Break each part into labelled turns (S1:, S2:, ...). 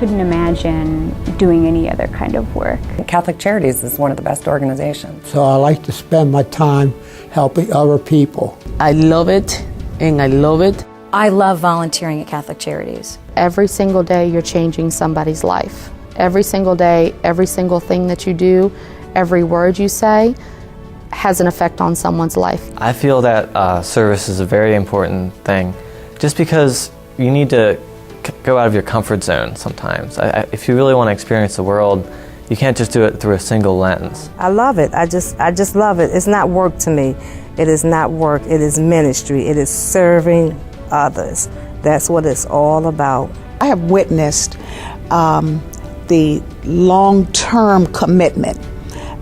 S1: couldn't imagine doing any other kind of work.
S2: Catholic Charities is one of the best organizations.
S3: So I like to spend my time helping other people.
S4: I love it, and I love it.
S5: I love volunteering at Catholic Charities.
S6: Every single day you're changing somebody's life. Every single day, every single thing that you do, every word you say has an effect on someone's life.
S7: I feel that service is a very important thing, just because you need to go out of your comfort zone sometimes. If you really want to experience the world, you can't just do it through a single lens.
S8: I love it. I just love it. It's not work to me. It is not work. It is ministry. It is serving others. That's what it's all about.
S9: I have witnessed the long-term commitment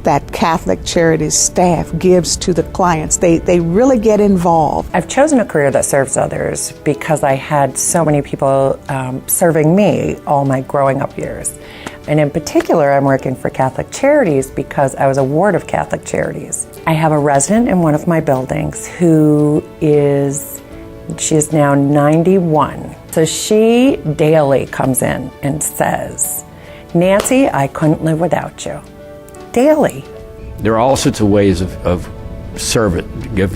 S9: that Catholic Charities staff gives to the clients. They really get involved.
S2: I've chosen a career that serves others because I had so many people serving me all my growing up years. And in particular, I'm working for Catholic Charities because I was a ward of Catholic Charities. I have a resident in one of my buildings who she is now 91. So she daily comes in and says, "Nancy, I couldn't live without you." Daily.
S10: There are all sorts of ways of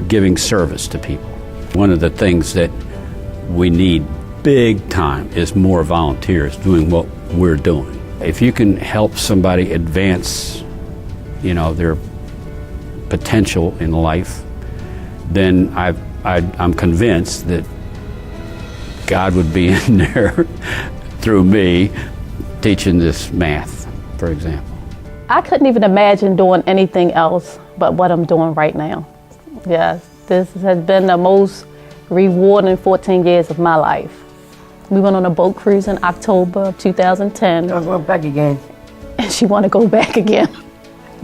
S10: giving service to people. One of the things that we need big time is more volunteers doing what we're doing. If you can help somebody advance, their potential in life, then I'm convinced that God would be in there through me teaching this math, for example.
S11: I couldn't even imagine doing anything else but what I'm doing right now. Yes, this has been the most rewarding 14 years of my life. We went on a boat cruise in October of 2010.
S4: I'm going back again.
S11: And she wanted to go back again.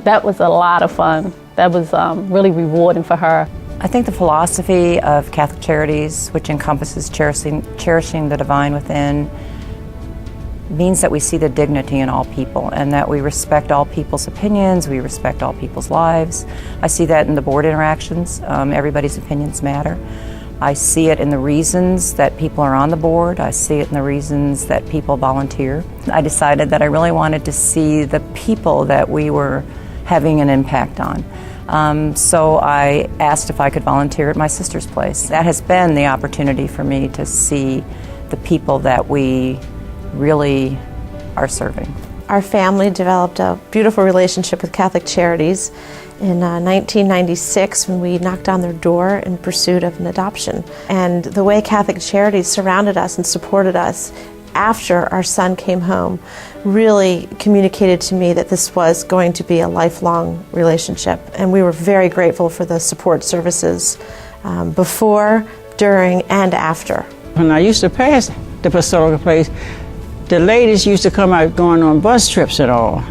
S11: That was a lot of fun. That was really rewarding for her.
S5: I think the philosophy of Catholic Charities, which encompasses cherishing the divine within, means that we see the dignity in all people and that we respect all people's opinions, we respect all people's lives. I see that in the board interactions. Everybody's opinions matter. I see it in the reasons that people are on the board. I see it in the reasons that people volunteer. I decided that I really wanted to see the people that we were having an impact on. So I asked if I could volunteer at my sister's place. That has been the opportunity for me to see the people that we really are serving.
S12: Our family developed a beautiful relationship with Catholic Charities in 1996 when we knocked on their door in pursuit of an adoption. And the way Catholic Charities surrounded us and supported us after our son came home really communicated to me that this was going to be a lifelong relationship. And we were very grateful for the support services before, during, and after.
S13: When I used to pass the Basilica place, the ladies used to come out going on bus trips and all,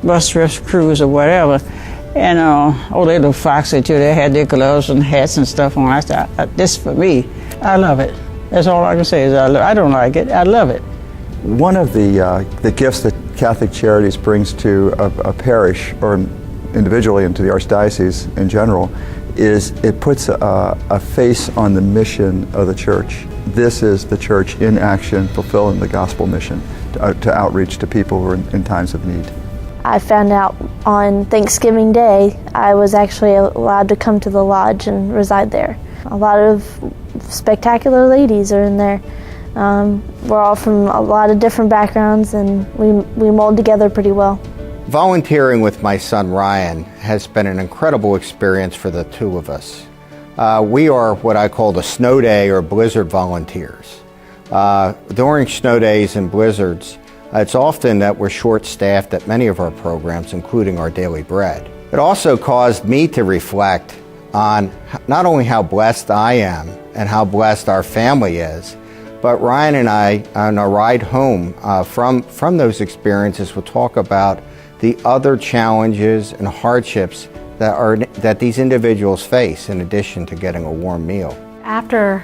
S13: bus trips, cruise or whatever. And they looked foxy too. They had their gloves and hats and stuff on. I said, this for me. I love it. That's all I can say is I don't like it. I love it.
S14: One of the gifts that Catholic Charities brings to a parish or individually and to the Archdiocese in general is it puts a face on the mission of the church. This is the church in action, fulfilling the gospel mission to outreach to people who are in times of need.
S15: I found out on Thanksgiving Day I was actually allowed to come to the lodge and reside there. A lot of spectacular ladies are in there. We're all from a lot of different backgrounds and we mold together pretty well.
S16: Volunteering with my son Ryan has been an incredible experience for the two of us. We are what I call the snow day or blizzard volunteers. During snow days and blizzards, it's often that we're short-staffed at many of our programs, including our Daily Bread. It also caused me to reflect on not only how blessed I am and how blessed our family is, but Ryan and I, on our ride home from those experiences, will talk about the other challenges and hardships that these individuals face in addition to getting a warm meal.
S17: After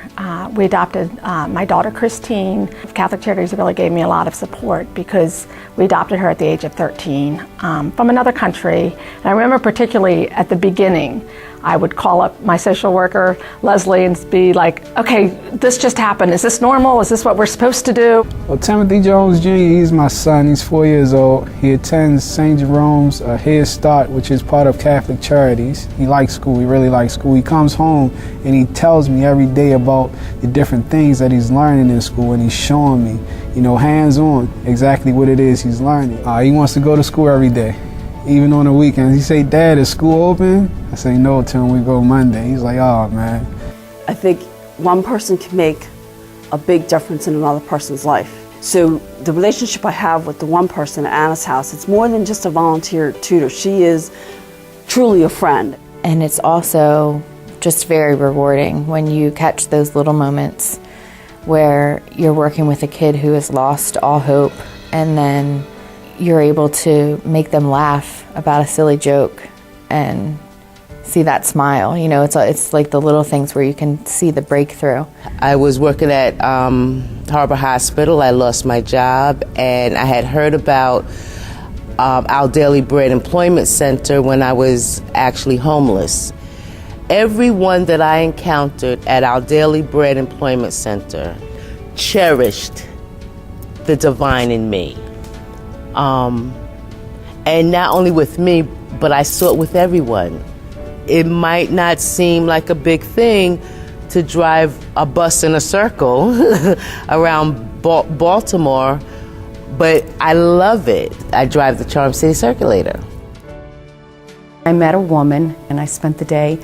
S17: we adopted my daughter Christine, Catholic Charities really gave me a lot of support because we adopted her at the age of 13 from another country. And I remember particularly at the beginning, I would call up my social worker, Leslie, and be like, okay, this just happened. Is this normal? Is this what we're supposed to do?
S18: Well, Timothy Jones Jr., he's my son. He's 4 years old. He attends St. Jerome's Head Start, which is part of Catholic Charities. He likes school. He really likes school. He comes home and he tells me every day about the different things that he's learning in school, and he's showing me, you know, hands-on exactly what it is he's learning. He wants to go to school every day, even on the weekends. He say, "Dad, is school open?" I say, "No, till we go Monday." He's like, "Oh, man."
S19: I think one person can make a big difference in another person's life. So the relationship I have with the one person at Anna's house, it's more than just a volunteer tutor. She is truly a friend.
S20: And it's also just very rewarding when you catch those little moments where you're working with a kid who has lost all hope, and then you're able to make them laugh about a silly joke and see that smile. You know, it's like the little things where you can see the breakthrough.
S21: I was working at Harbor Hospital. I lost my job, and I had heard about our Daily Bread Employment Center when I was actually homeless. Everyone that I encountered at our Daily Bread Employment Center cherished the divine in me. And not only with me, but I saw it with everyone. It might not seem like a big thing to drive a bus in a circle around Baltimore, but I love it. I drive the Charm City Circulator.
S5: I met a woman and I spent the day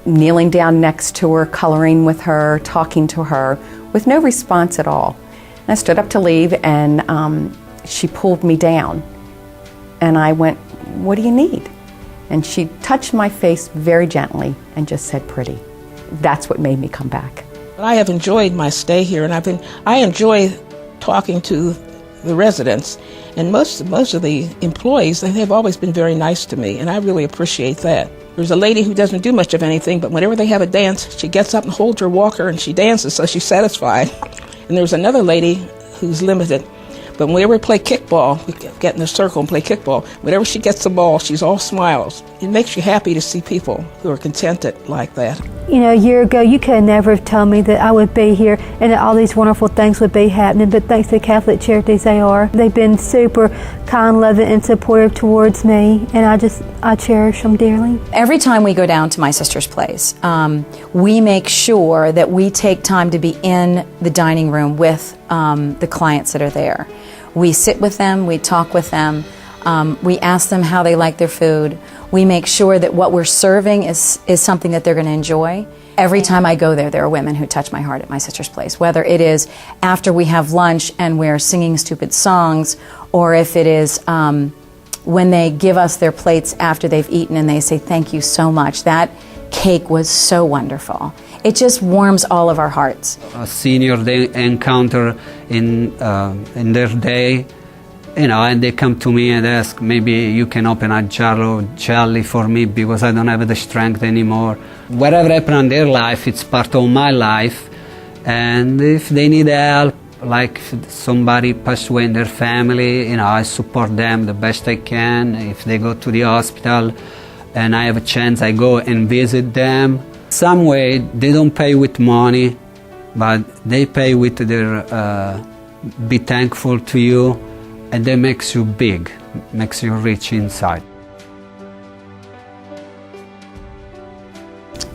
S5: kneeling down next to her, coloring with her, talking to her, with no response at all. And I stood up to leave, and she pulled me down. And I went, "What do you need?" And she touched my face very gently and just said, "Pretty." That's what made me come back.
S22: I have enjoyed my stay here, and I enjoy talking to the residents, and most of the employees, they have always been very nice to me, and I really appreciate that. There's a lady who doesn't do much of anything, but whenever they have a dance, she gets up and holds her walker and she dances, so she's satisfied. And there's another lady who's limited, but whenever we play kickball, we get in a circle and play kickball. Whenever she gets the ball, she's all smiles. It makes you happy to see people who are contented like that.
S23: You know, a year ago, you could never have told me that I would be here and that all these wonderful things would be happening, but thanks to Catholic Charities, they are. They've been super kind, loving, and supportive towards me, and I cherish them dearly.
S24: Every time we go down to my sister's place, we make sure that we take time to be in the dining room with the clients that are there. We sit with them, we talk with them, we ask them how they like their food. We make sure that what we're serving is something that they're going to enjoy. Every time I go there, there are women who touch my heart at my sister's place, whether it is after we have lunch and we're singing stupid songs, or if it is when they give us their plates after they've eaten and they say, "Thank you so much. That cake was so wonderful." It just warms all of our hearts.
S25: A senior they encounter in their day, you know, and they come to me and ask, "Maybe you can open a jar of jelly for me because I don't have the strength anymore." Whatever happened in their life, it's part of my life. And if they need help, like if somebody passed away in their family, you know, I support them the best I can. If they go to the hospital and I have a chance, I go and visit them. Some way, they don't pay with money, but they pay with their be thankful to you, and that makes you big, makes you rich inside.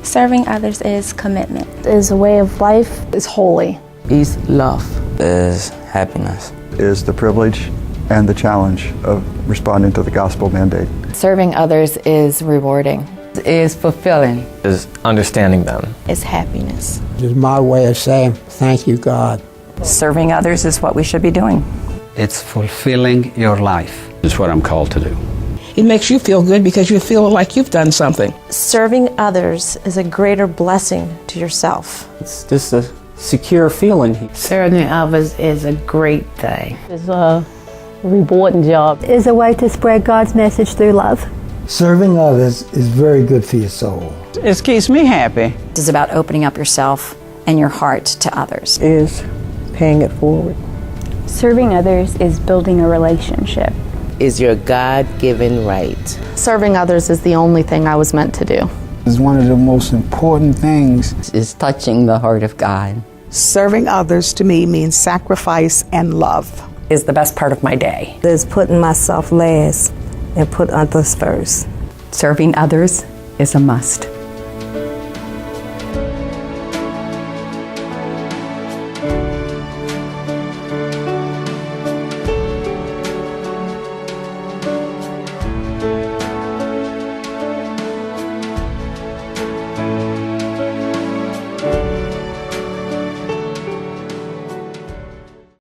S15: Serving others is commitment. Is a way of life.
S6: Is holy.
S4: Is love.
S26: Is happiness.
S14: Is the privilege and the challenge of responding to the gospel mandate.
S20: Serving others is rewarding.
S4: Is fulfilling.
S7: Is understanding them.
S15: Is happiness.
S3: It's my way of saying, thank you, God.
S5: Serving others is what we should be doing.
S25: It's fulfilling your life.
S10: It's what I'm called to do.
S22: It makes you feel good because you feel like you've done something.
S12: Serving others is a greater blessing to yourself.
S27: It's just a secure feeling.
S4: Serving others is a great thing.
S11: It's a rewarding job.
S23: Is a way to spread God's message through love.
S3: Serving others is very good for your soul.
S13: It keeps me happy.
S24: It's about opening up yourself and your heart to others.
S8: Is paying it forward.
S1: Serving others is building a relationship.
S21: Is your God-given right.
S6: Serving others is the only thing I was meant to do.
S2: It's one of the most important things.
S9: Is touching the heart of God.
S16: Serving others to me means sacrifice and love.
S17: Is the best part of my day.
S8: Is putting myself last and put others first.
S18: Serving others is a must.